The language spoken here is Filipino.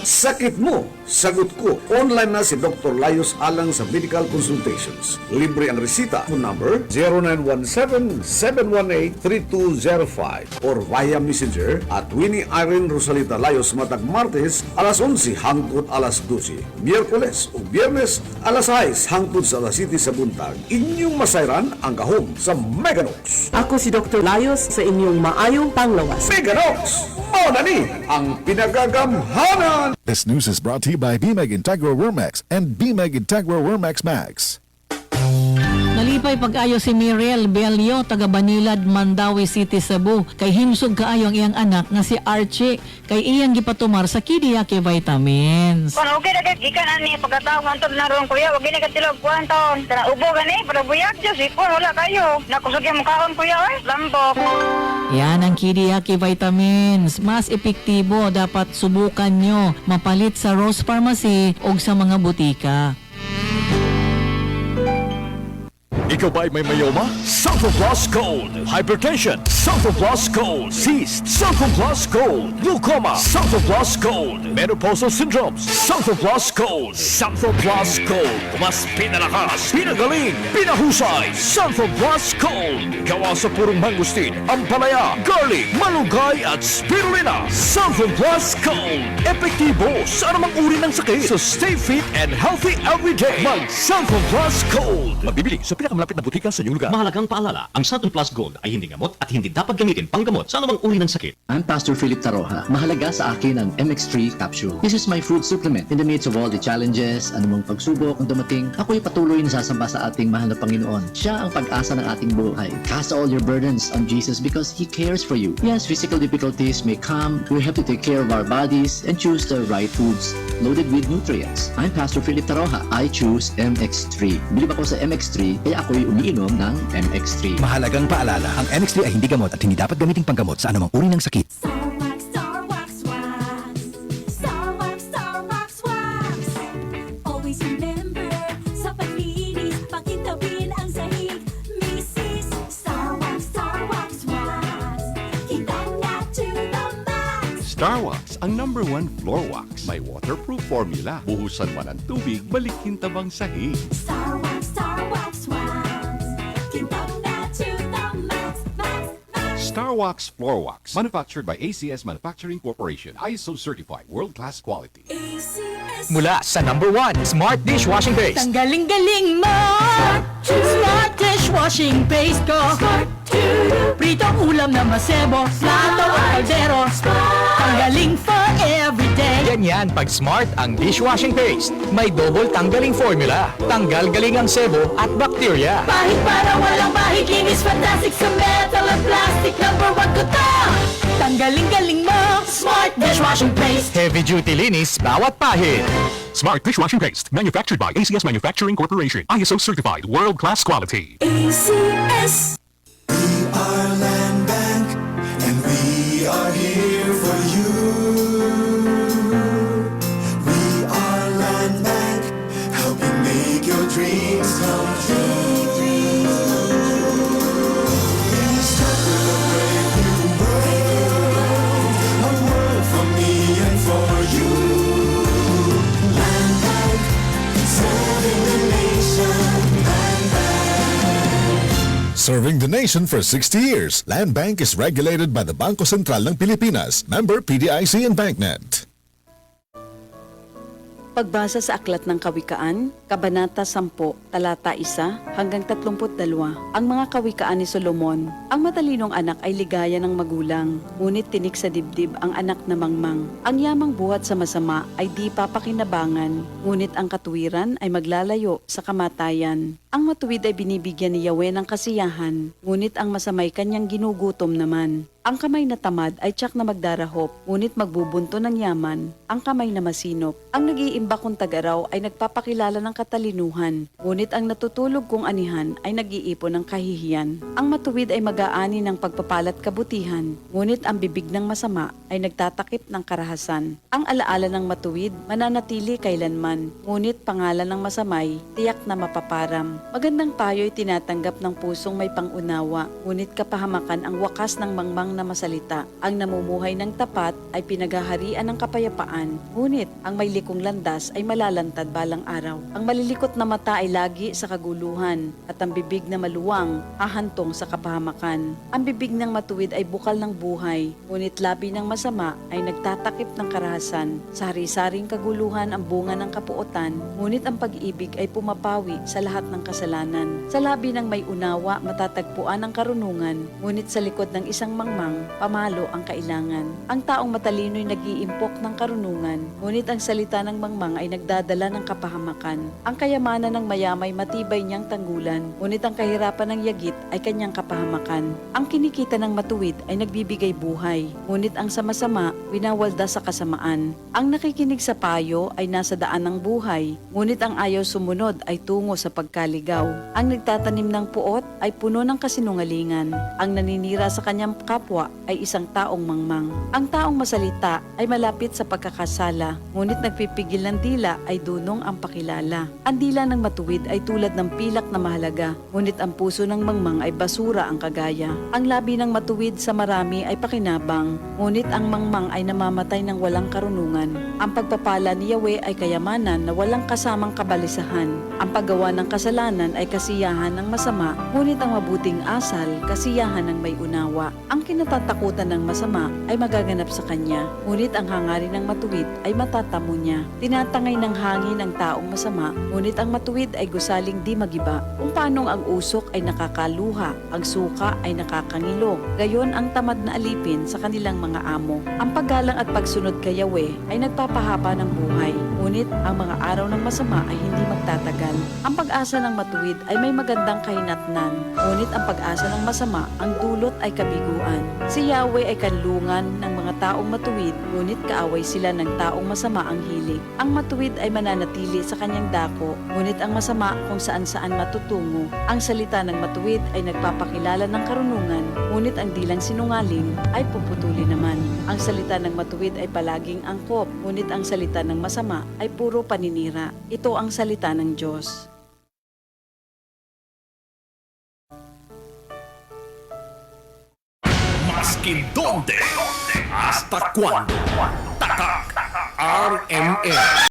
Sakit mo, sagot ko. Online na si Dr. Laios Alang sa medical consultations. Libre ang resita. Phone number 0917-718-3205 or via messenger at Winnie Irene Rosalita Laios matag Martes alas 11 hangtod alas 12. Miyerkules o Biyernes alas 6 hangtod sa alas 7 sa buntag. Inyong masayran ang gahom sa Meganox. Ako si Dr. Laios sa inyong maayong panglawas. Meganox! Maunani ang pinagagamhanan! This news is brought to you by BMEG Integra Wormex and BMEG Integra Wormex Max. Nalipay pag-ayo si Miriel Belio, taga Banilad, Mandawi City, Cebu. Kay himsog kaayo ang iyang anak nga si Archie. Kay iyang gipatumar sa Kidiyake Vitamins. Kung okay na gikan ani pagkatao ngantod na ron kuya, wag gini ka tilog kuan taon. Tara ubo gani para buyag jud sipon wala kayo. Nakusog yung kaon kuya lambok. Yan ang Kidiyake Vitamins. Mas epektibo, dapat subukan nyo. Mapalit sa Rose Pharmacy o sa mga butika. Ikaw ba ay may mayoma? Sulfur Plus Gold. Hypertension. Sulfur Plus Gold. Cyst. Sulfur Plus Gold. Glaucoma. Sulfur Plus Gold. Menopausal syndromes. Sulfur Plus Gold. Sulfur Plus Gold. Mas pinalakas, pinagaling, pinahusay. Sulfur Plus Gold. Gawa sa purong mangustin, ampalaya, garlic, malunggay at spirulina. Sulfur Plus Gold. Epektibo sa anumang uri ng sakit. So stay fit and healthy every day. Mag Sulfur Plus Gold. Mabibili sa pinakamalapit na butika sa inyong lugar. Mahalagang paalala, ang Sulfur Plus Gold ay hindi gamot at hindi dapat gamitin panggamot sa anumang uri ng sakit. I'm Pastor Philip Taroja. Mahalaga sa akin ang MX3 capsule. This is my food supplement. In the midst of all the challenges, anumang pagsubok ang dumating, ako'y patuloy na sasamba sa ating mahal na Panginoon. Siya ang pag-asa ng ating buhay. Cast all your burdens on Jesus because He cares for you. Yes, physical difficulties may come. We have to take care of our bodies and choose the right foods loaded with nutrients. I'm Pastor Philip Taroja. I choose MX3. Bilib ako sa MX3, kaya ako'y umiinom ng MX3. Mahalagang paalala, ang MX3 ay hindi gamot at hindi dapat gamitin panggamot sa anumang uri ng sakit. Always remember, sa paglinis, pakintabin ang sahig. Mrs. Starwax, Starwax Wax. Kitang na to the max. Starwax, ang #1 floor wax. May waterproof formula. Buhusan man ang tubig, balikin tabang sahig. Starwax, Starwax Wax. Kitang na to the max, max, max. Starwax Floor Wax. Manufactured by ACS Manufacturing Corporation. ISO certified world-class quality. ACS. Mula sa #1 Smart Dishwashing Base. Tanggaling-galing mo! Smart Dishwashing Base ko! Pritong ulam na masebo, plato o kaldero. Tanggaling for everyday. Ganyan pag Smart ang dishwashing paste. May double tanggaling formula. Tanggal galing ang sebo at bakterya. Pahit para walang mahig, linis fantastic sa metal at plastic. #1 ko to! Tanggaling-galing mo! Smart Dishwashing Paste. Heavy duty linis bawat pahid. Smart Dishwashing Paste. Manufactured by ACS Manufacturing Corporation. ISO certified world-class quality. ACS. We are Land Bank, and we are here for you. We are Land Bank, helping make your dreams come true. We start with a brave new world, a world for me and for you. Land Bank, serving the nation. Land Bank. Serving the nation for 60 years, Land Bank is regulated by the Bangko Sentral ng Pilipinas, member PDIC and BancNet. Pagbasa sa Aklat ng Kawikaan, Kabanata 10, Talata 1 hanggang 32, ang mga kawikaan ni Solomon. Ang matalinong anak ay ligaya ng magulang, ngunit tinik sa dibdib ang anak na mangmang. Ang yamang buhat sa masama ay di papakinabangan, ngunit ang katuwiran ay maglalayo sa kamatayan. Ang matuwid ay binibigyan ni Yahweh ng kasiyahan, ngunit ang masamay kanyang ginugutom naman. Ang kamay na tamad ay tiyak na magdarahop, ngunit magbubunto ng yaman. Ang kamay na masinop, ang nag-iimba kung tag-araw ay nagpapakilala ng katalinuhan. Ngunit ang natutulog kong anihan ay nag-iipon ng kahihiyan. Ang matuwid ay mag-aani ng pagpapalat kabutihan, ngunit ang bibig ng masama ay nagtatakip ng karahasan. Ang alaala ng matuwid mananatili kailanman, ngunit pangalan ng masamay tiyak na mapaparam. Magandang payo ay tinatanggap ng pusong may pangunawa, ngunit kapahamakan ang wakas ng mangmang na masalita. Ang namumuhay ng tapat ay pinaghaharian ng kapayapaan, ngunit ang may likong landas ay malalantad balang araw. Ang malilikot na mata ay lagi sa kaguluhan, at ang bibig na maluwang hahantong sa kapahamakan. Ang bibig ng matuwid ay bukal ng buhay, ngunit labi ng masama ay nagtatakip ng karahasan. Sa hari-saring kaguluhan ang bunga ng kapuotan, ngunit ang pag-ibig ay pumapawi sa lahat ng kasalanan. Sa labi ng may unawa matatagpuan ang karunungan, ngunit sa likod ng isang mangmang, pamalo ang kailangan. Ang taong matalino'y nag-iimpok ng karunungan, ngunit ang salita ng mangmang ay nagdadala ng kapahamakan. Ang kayamanan ng mayamay matibay niyang tanggulan, ngunit ang kahirapan ng yagit ay kanyang kapahamakan. Ang kinikita ng matuwid ay nagbibigay buhay, ngunit ang sama-sama winawalda sa kasamaan. Ang nakikinig sa payo ay nasa daan ng buhay, ngunit ang ayaw sumunod ay tungo sa pagkaligaw. Ang nagtatanim ng puot ay puno ng kasinungalingan. Ang naninira sa kanyang kapwa ay isang taong mangmang. Ang taong masalita ay malapit sa pagkakasala, ngunit nagpipigil ng dila ay dunong ang pakilala. Ang dila ng matuwid ay tulad ng pilak na mahalaga, ngunit ang puso ng mangmang ay basura ang kagaya. Ang labi ng matuwid sa marami ay pakinabang, ngunit ang mangmang ay namamatay ng walang karunungan. Ang pagpapala ni Yahweh ay kayamanan na walang kasamang kabalisahan. Ang paggawa ng kasalanan ay kasiyahan ng masama, ngunit ang mabuting asal, kasiyahan ng may unawa. Ang kinatatakutan ng masama ay magaganap sa kanya, ngunit ang hangarin ng matuwid ay matatamo niya. Tinatangay ng hangin ang taong masama, ngunit ang matuwid ay gusaling di magiba. Kung paanong ang usok ay nakakaluha, ang suka ay nakakangilo, gayon ang tamad na alipin sa kanilang mga amo. Ang paggalang at pagsunod kay Yahweh ay nagpapahaba ng buhay, ngunit ang mga araw ng masama ay hindi magtatagal. Ang pag-asa ng matuwid ay may magandang kahinatnan, ngunit ang pag-asa ng masama ang dulot ay kabiguan. Si Yahweh ay kanlungan ng mga taong matuwid, ngunit kaaway sila ng taong masama ang hilig. Ang matuwid ay mananatili sa kanyang dako, ngunit ang masama kung saan-saan matutungo. Ang salita ng matuwid ay nagpapakilala ng karunungan, ngunit ang dilang sinungaling ay puputuli naman. Ang salita ng matuwid ay palaging angkop, ngunit ang salita ng masama ay puro paninira. Ito ang salita ng Diyos. Maskin donde, hasta cuando. Tatak RMN.